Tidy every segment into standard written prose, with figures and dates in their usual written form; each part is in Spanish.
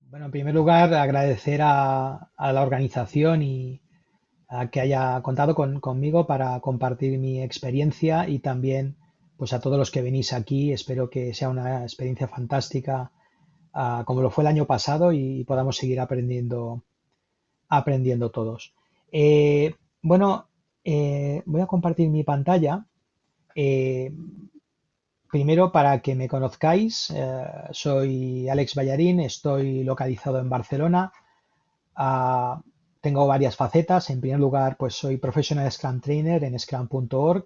Bueno, en primer lugar, agradecer a la organización y a que haya contado conmigo para compartir mi experiencia y también pues a todos los que venís aquí. Espero que sea una experiencia fantástica, como lo fue el año pasado y podamos seguir aprendiendo todos. Bueno, voy a compartir mi pantalla. Eh, Primero, para que me conozcáis, soy Alex Ballarín, estoy localizado en Barcelona. Ah, Tengo varias facetas. En primer lugar, pues soy Professional Scrum Trainer en scrum.org.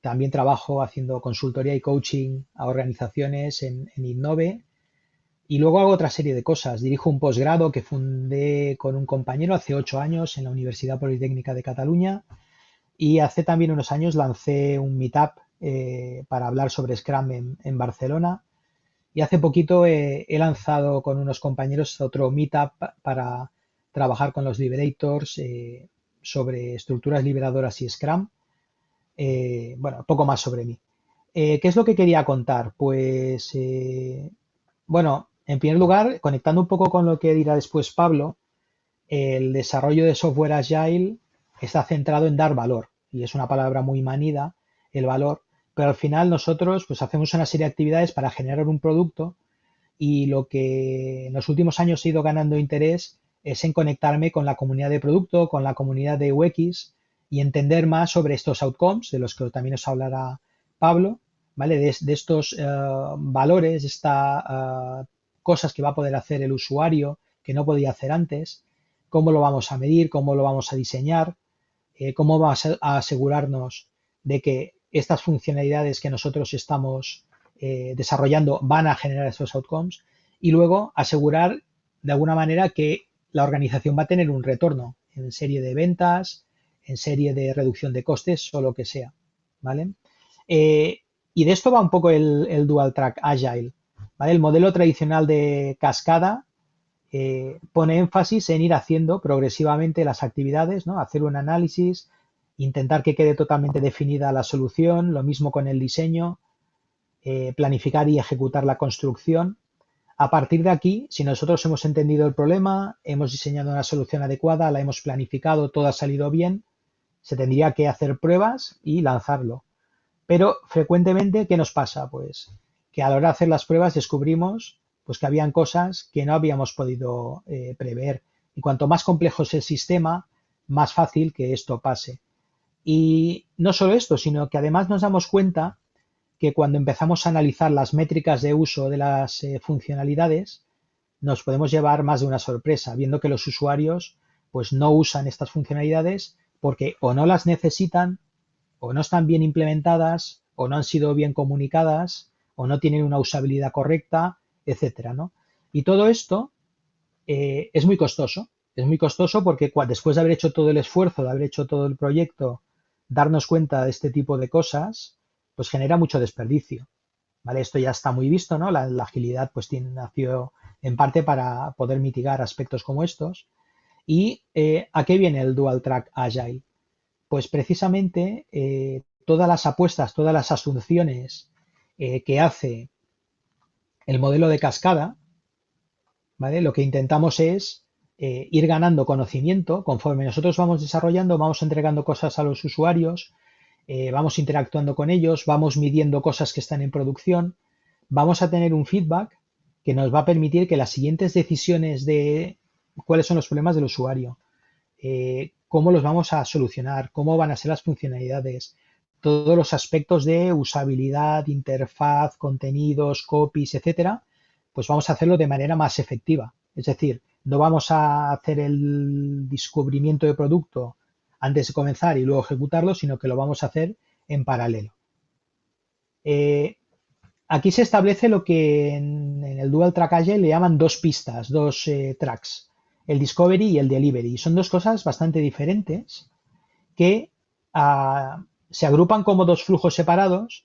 También trabajo haciendo consultoría y coaching a organizaciones en Innove. Y luego hago otra serie de cosas. Dirijo un posgrado que fundé con un compañero hace 8 años en la Universidad Politécnica de Cataluña. Y hace también unos años lancé un meetup para hablar sobre Scrum en Barcelona. Y hace poquito he lanzado con unos compañeros otro meetup para trabajar con los liberators sobre estructuras liberadoras y Scrum. Bueno, poco más sobre mí. ¿Qué es lo que quería contar? Pues, bueno, en primer lugar, conectando un poco con lo que dirá después Pablo, el desarrollo de software agile está centrado en dar valor, y es una palabra muy manida, el valor, pero al final nosotros pues hacemos una serie de actividades para generar un producto y lo que en los últimos años he ido ganando interés es en conectarme con la comunidad de producto, con la comunidad de UX y entender más sobre estos outcomes, de los que también os hablará Pablo, ¿vale? De estos valores, estas cosas que va a poder hacer el usuario que no podía hacer antes, cómo lo vamos a medir, cómo lo vamos a diseñar, cómo vamos a asegurarnos de que estas funcionalidades que nosotros estamos desarrollando van a generar esos outcomes y luego asegurar de alguna manera que la organización va a tener un retorno en serie de ventas, en serie de reducción de costes o lo que sea, ¿vale? Eh, y de esto va un poco el Dual Track Agile, ¿vale? El modelo tradicional de cascada pone énfasis en ir haciendo progresivamente las actividades, ¿no? Hacer un análisis, intentar que quede totalmente definida la solución, lo mismo con el diseño, planificar y ejecutar la construcción. A partir de aquí, si nosotros hemos entendido el problema, hemos diseñado una solución adecuada, la hemos planificado, todo ha salido bien, se tendría que hacer pruebas y lanzarlo. Pero frecuentemente, ¿qué nos pasa? Pues que a la hora de hacer las pruebas descubrimos pues que habían cosas que no habíamos podido prever. Y cuanto más complejo es el sistema, más fácil que esto pase. Y no solo esto, sino que además nos damos cuenta que cuando empezamos a analizar las métricas de uso de las funcionalidades, nos podemos llevar más de una sorpresa, viendo que los usuarios pues no usan estas funcionalidades porque o no las necesitan, o no están bien implementadas, o no han sido bien comunicadas, o no tienen una usabilidad correcta, etcétera, ¿no? Y todo esto es muy costoso. Es muy costoso porque después de haber hecho todo el esfuerzo, de haber hecho todo el proyecto, darnos cuenta de este tipo de cosas, pues genera mucho desperdicio. ¿Vale? Esto ya está muy visto, ¿no? La agilidad pues nació en parte para poder mitigar aspectos como estos. ¿Y a qué viene el Dual Track Agile? Pues precisamente todas las apuestas, todas las asunciones que hace el modelo de cascada, ¿vale? Lo que intentamos es ir ganando conocimiento. Conforme nosotros vamos desarrollando, vamos entregando cosas a los usuarios, vamos interactuando con ellos, vamos midiendo cosas que están en producción, vamos a tener un feedback que nos va a permitir que las siguientes decisiones de cuáles son los problemas del usuario, cómo los vamos a solucionar, cómo van a ser las funcionalidades, todos los aspectos de usabilidad, interfaz, contenidos, copies, etcétera, pues vamos a hacerlo de manera más efectiva. Es decir, no vamos a hacer el descubrimiento de producto antes de comenzar y luego ejecutarlo, sino que lo vamos a hacer en paralelo. Eh, Aquí se establece lo que en el Dual Track Agile le llaman dos pistas, dos tracks, el Discovery y el Delivery. Son dos cosas bastante diferentes que se agrupan como dos flujos separados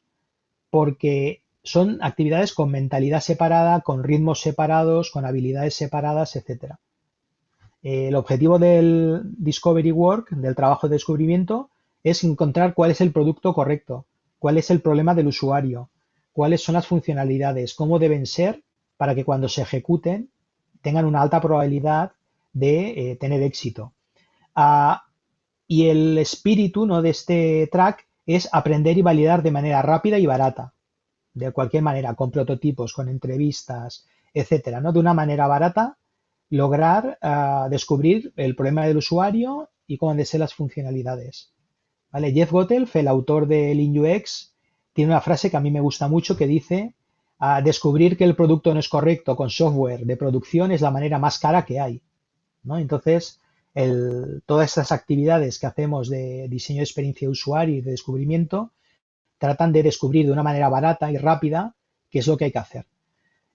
porque son actividades con mentalidad separada, con ritmos separados, con habilidades separadas, etcétera. El objetivo del Discovery Work, del trabajo de descubrimiento, es encontrar cuál es el producto correcto, cuál es el problema del usuario, cuáles son las funcionalidades, cómo deben ser para que cuando se ejecuten tengan una alta probabilidad de tener éxito. Ah, y el espíritu, ¿no?, de este track es aprender y validar de manera rápida y barata, de cualquier manera, con prototipos, con entrevistas, etcétera, ¿no? De una manera barata, lograr descubrir el problema del usuario y cómo han de ser las funcionalidades. ¿Vale? Jeff Gothelf, el autor de Lean UX, tiene una frase que a mí me gusta mucho que dice: descubrir que el producto no es correcto con software de producción es la manera más cara que hay, ¿no? Entonces, todas estas actividades que hacemos de diseño de experiencia de usuario y de descubrimiento tratan de descubrir de una manera barata y rápida qué es lo que hay que hacer.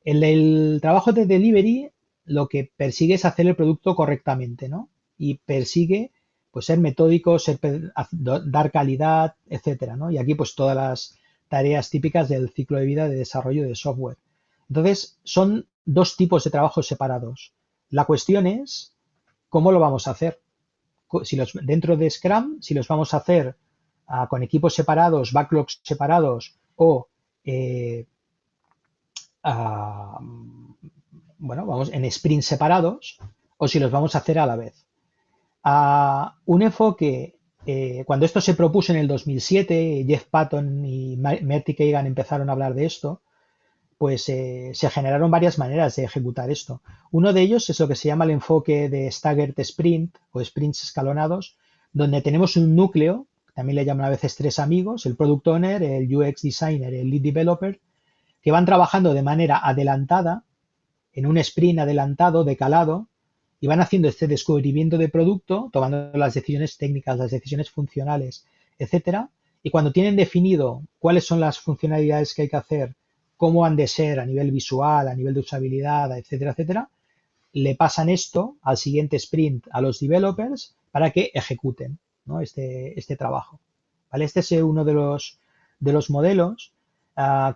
El trabajo de delivery lo que persigue es hacer el producto correctamente, ¿no? Y persigue pues ser metódico, dar calidad, etcétera, ¿no? Y aquí pues todas las tareas típicas del ciclo de vida de desarrollo de software. Entonces, son dos tipos de trabajos separados. La cuestión es cómo lo vamos a hacer. Si dentro de Scrum, si los vamos a hacer con equipos separados, backlogs separados o bueno, vamos en sprints separados, o si los vamos a hacer a la vez. Un enfoque, cuando esto se propuso en el 2007, Jeff Patton y Marty Cagan empezaron a hablar de esto, pues se generaron varias maneras de ejecutar esto. Uno de ellos es lo que se llama el enfoque de Staggered Sprint o sprints escalonados, donde tenemos un núcleo, también le llaman a veces tres amigos: el Product Owner, el UX Designer, el Lead Developer, que van trabajando de manera adelantada, en un sprint adelantado, de calado, y van haciendo este descubrimiento de producto, tomando las decisiones técnicas, las decisiones funcionales, etcétera. Y cuando tienen definido cuáles son las funcionalidades que hay que hacer, cómo han de ser a nivel visual, a nivel de usabilidad, etcétera, etcétera, le pasan esto al siguiente sprint a los developers para que ejecuten, ¿no?, este trabajo. ¿Vale? Este es uno de los modelos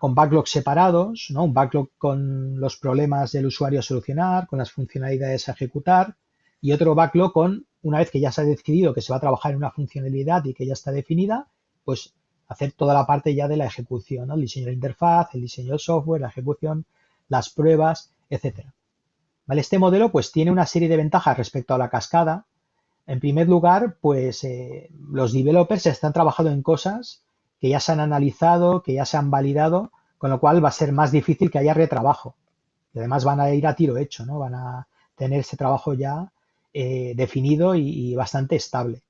con backlogs separados, ¿no? Un backlog con los problemas del usuario a solucionar, con las funcionalidades a ejecutar, y otro backlog con, una vez que ya se ha decidido que se va a trabajar en una funcionalidad y que ya está definida, pues hacer toda la parte ya de la ejecución, ¿no? El diseño de la interfaz, el diseño del software, la ejecución, las pruebas, etcétera. ¿Vale? Este modelo pues tiene una serie de ventajas respecto a la cascada. En primer lugar, pues los developers están trabajando en cosas que ya se han analizado, que ya se han validado, con lo cual va a ser más difícil que haya retrabajo. Y además van a ir a tiro hecho, ¿no? Van a tener ese trabajo ya definido y bastante estable.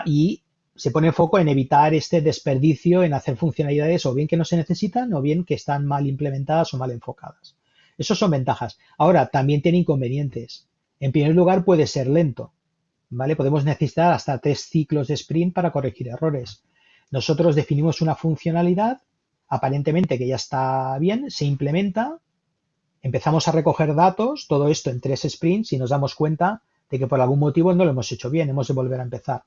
Y se pone foco en evitar este desperdicio en hacer funcionalidades o bien que no se necesitan o bien que están mal implementadas o mal enfocadas. Esas son ventajas. Ahora, también tiene inconvenientes. En primer lugar, puede ser lento, ¿vale? Podemos necesitar hasta 3 ciclos de sprint para corregir errores. Nosotros definimos una funcionalidad, aparentemente que ya está bien, se implementa, empezamos a recoger datos, todo esto en 3 sprints, y nos damos cuenta de que por algún motivo no lo hemos hecho bien, hemos de volver a empezar.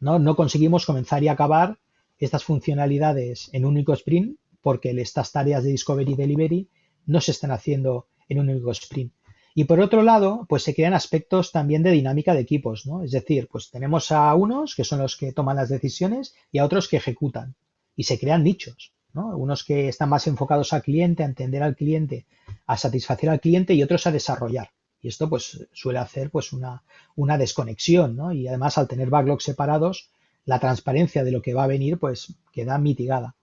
No conseguimos comenzar y acabar estas funcionalidades en un único sprint porque estas tareas de Discovery y Delivery no se están haciendo en un único sprint. Y por otro lado, pues se crean aspectos también de dinámica de equipos, ¿no? Es decir, pues tenemos a unos que son los que toman las decisiones y a otros que ejecutan. Y se crean nichos, ¿no? Unos que están más enfocados al cliente, a entender al cliente, a satisfacer al cliente, y otros a desarrollar. Y esto pues suele hacer pues una desconexión, ¿no? Y además, al tener backlogs separados, la transparencia de lo que va a venir pues queda mitigada.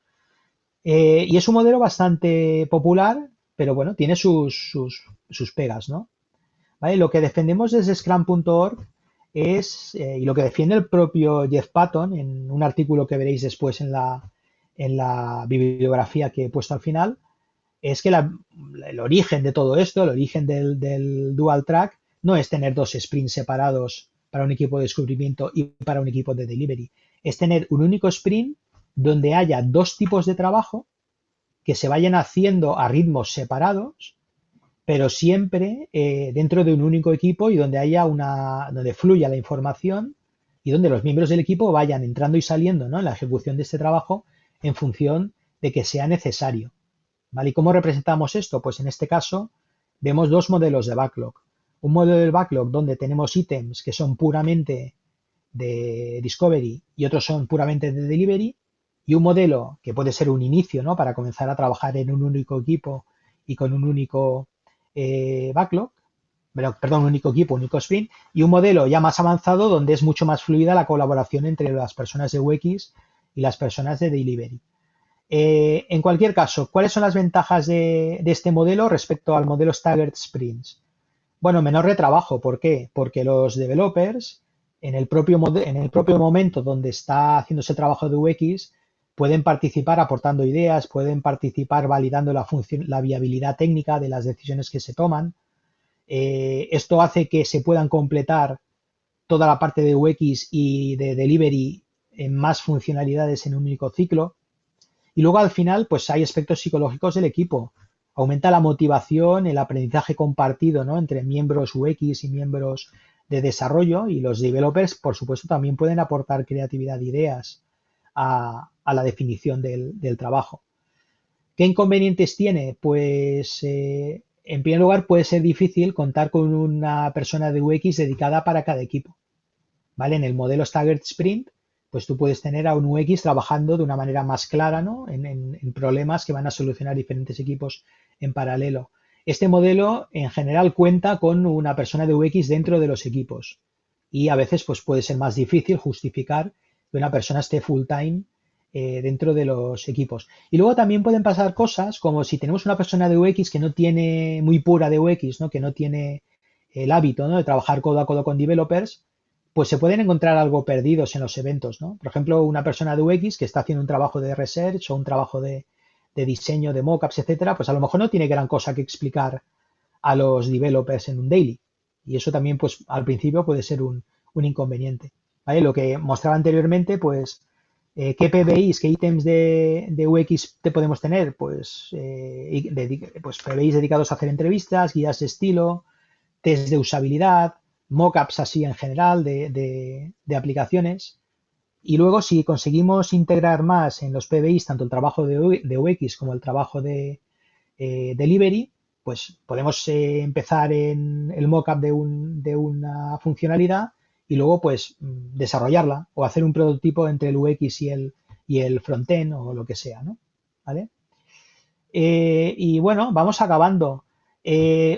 Y es un modelo bastante popular, pero bueno, tiene sus pegas, ¿no? ¿Vale? Lo que defendemos desde Scrum.org es, y lo que defiende el propio Jeff Patton en un artículo que veréis después en la bibliografía que he puesto al final, es que el origen de todo esto, el origen del dual track, no es tener 2 sprints separados para un equipo de descubrimiento y para un equipo de delivery. Es tener un único sprint donde haya 2 tipos de trabajo que se vayan haciendo a ritmos separados, pero siempre dentro de un único equipo, y donde donde fluya la información y donde los miembros del equipo vayan entrando y saliendo, ¿no?, en la ejecución de este trabajo en función de que sea necesario. ¿Vale? ¿Y cómo representamos esto? Pues en este caso vemos 2 modelos de backlog. Un modelo del backlog donde tenemos ítems que son puramente de discovery y otros son puramente de delivery, y un modelo que puede ser un inicio, ¿no?, para comenzar a trabajar en un único equipo y con un único backlog, perdón, un único equipo, un único sprint, y un modelo ya más avanzado donde es mucho más fluida la colaboración entre las personas de UX y las personas de delivery. En cualquier caso, ¿cuáles son las ventajas de este modelo respecto al modelo Staggered Sprints? Bueno, menor retrabajo. ¿Por qué? Porque los developers, en el propio momento donde está haciéndose el trabajo de UX, pueden participar aportando ideas, pueden participar validando la viabilidad técnica de las decisiones que se toman. Esto hace que se puedan completar toda la parte de UX y de delivery en más funcionalidades en un único ciclo. Y luego al final, pues hay aspectos psicológicos del equipo. Aumenta la motivación, el aprendizaje compartido, ¿no? Entre miembros UX y miembros de desarrollo, y los developers, por supuesto, también pueden aportar creatividad de ideas a la definición del trabajo. ¿Qué inconvenientes tiene? Pues en primer lugar puede ser difícil contar con una persona de UX dedicada para cada equipo. ¿Vale? En el modelo Staggered Sprint, pues tú puedes tener a un UX trabajando de una manera más clara, ¿no? En problemas que van a solucionar diferentes equipos en paralelo. Este modelo en general cuenta con una persona de UX dentro de los equipos, y a veces pues puede ser más difícil justificar que una persona esté full time dentro de los equipos. Y luego también pueden pasar cosas como si tenemos una persona de UX que no tiene, muy pura de UX, ¿no? Que no tiene el hábito, ¿no? De trabajar codo a codo con developers, pues se pueden encontrar algo perdidos en los eventos, ¿no? Por ejemplo, una persona de UX que está haciendo un trabajo de research o un trabajo de diseño de mockups, etcétera, pues a lo mejor no tiene gran cosa que explicar a los developers en un daily. Y eso también, pues al principio puede ser un inconveniente. ¿Vale? Lo que mostraba anteriormente, pues, ¿qué PBIs, qué ítems de UX te podemos tener? Pues, pues PBIs dedicados a hacer entrevistas, guías de estilo, test de usabilidad, mockups así en general de aplicaciones. Y luego, si conseguimos integrar más en los PBIs tanto el trabajo de UX como el trabajo de delivery, pues podemos empezar en el mockup de una funcionalidad y luego pues desarrollarla o hacer un prototipo entre el UX y el frontend o lo que sea, ¿no? ¿Vale? Y bueno, vamos acabando.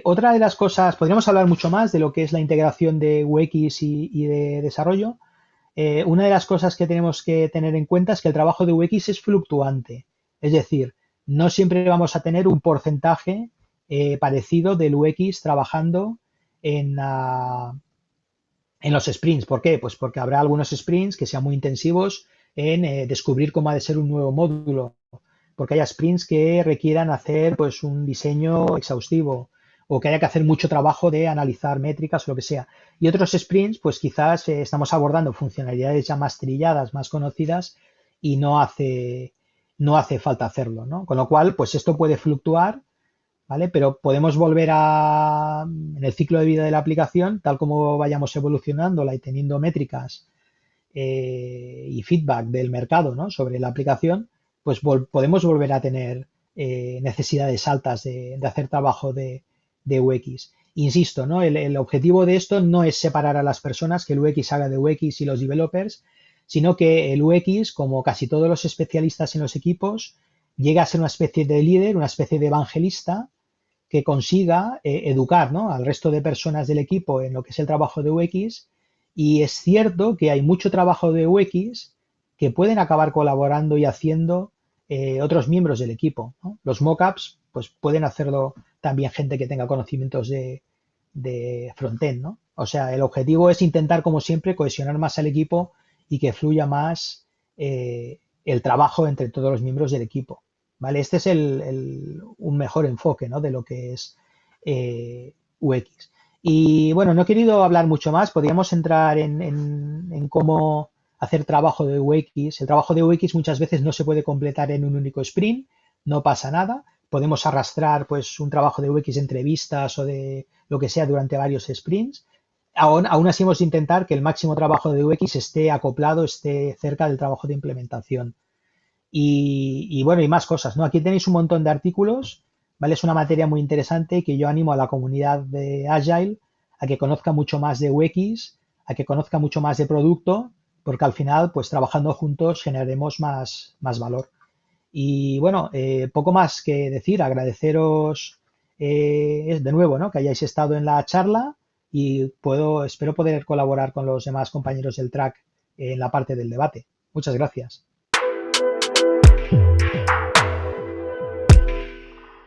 Otra de las cosas, podríamos hablar mucho más de lo que es la integración de UX y de desarrollo. Una de las cosas que tenemos que tener en cuenta es que el trabajo de UX es fluctuante. Es decir, no siempre vamos a tener un porcentaje parecido del UX trabajando en, en los sprints. ¿Por qué? Pues porque habrá algunos sprints que sean muy intensivos en descubrir cómo ha de ser un nuevo módulo, porque haya sprints que requieran hacer pues un diseño exhaustivo o que haya que hacer mucho trabajo de analizar métricas o lo que sea. Y otros sprints, pues quizás estamos abordando funcionalidades ya más trilladas, más conocidas y no hace falta hacerlo, ¿no? Con lo cual, pues esto puede fluctuar, ¿vale? Pero podemos volver en el ciclo de vida de la aplicación, tal como vayamos evolucionándola y teniendo métricas y feedback del mercado, ¿no? Sobre la aplicación, pues podemos volver a tener necesidades altas de hacer trabajo de UX. Insisto, ¿no? El objetivo de esto no es separar a las personas, que el UX haga de UX y los developers, sino que el UX, como casi todos los especialistas en los equipos, llega a ser una especie de líder, una especie de evangelista que consiga educar, ¿no? Al resto de personas del equipo en lo que es el trabajo de UX. Y es cierto que hay mucho trabajo de UX que pueden acabar colaborando y haciendo otros miembros del equipo, ¿no? Los mockups pues pueden hacerlo también gente que tenga conocimientos de frontend, ¿no? O sea, el objetivo es intentar, como siempre, cohesionar más al equipo y que fluya más el trabajo entre todos los miembros del equipo. ¿Vale? Este es un mejor enfoque, ¿no? De lo que es UX. Y bueno, no he querido hablar mucho más, podríamos entrar en cómo hacer trabajo de UX. El trabajo de UX muchas veces no se puede completar en un único sprint, no pasa nada. Podemos arrastrar pues un trabajo de UX de entrevistas o de lo que sea durante varios sprints. Aún así hemos de intentar que el máximo trabajo de UX esté acoplado, esté cerca del trabajo de implementación. Y bueno, y más cosas, ¿no? Aquí tenéis un montón de artículos, ¿vale? Es una materia muy interesante que yo animo a la comunidad de Agile a que conozca mucho más de UX, a que conozca mucho más de producto, porque al final, pues trabajando juntos generaremos más valor. Y bueno, poco más que decir, agradeceros es de nuevo, ¿no? Que hayáis estado en la charla y espero poder colaborar con los demás compañeros del track en la parte del debate. Muchas gracias.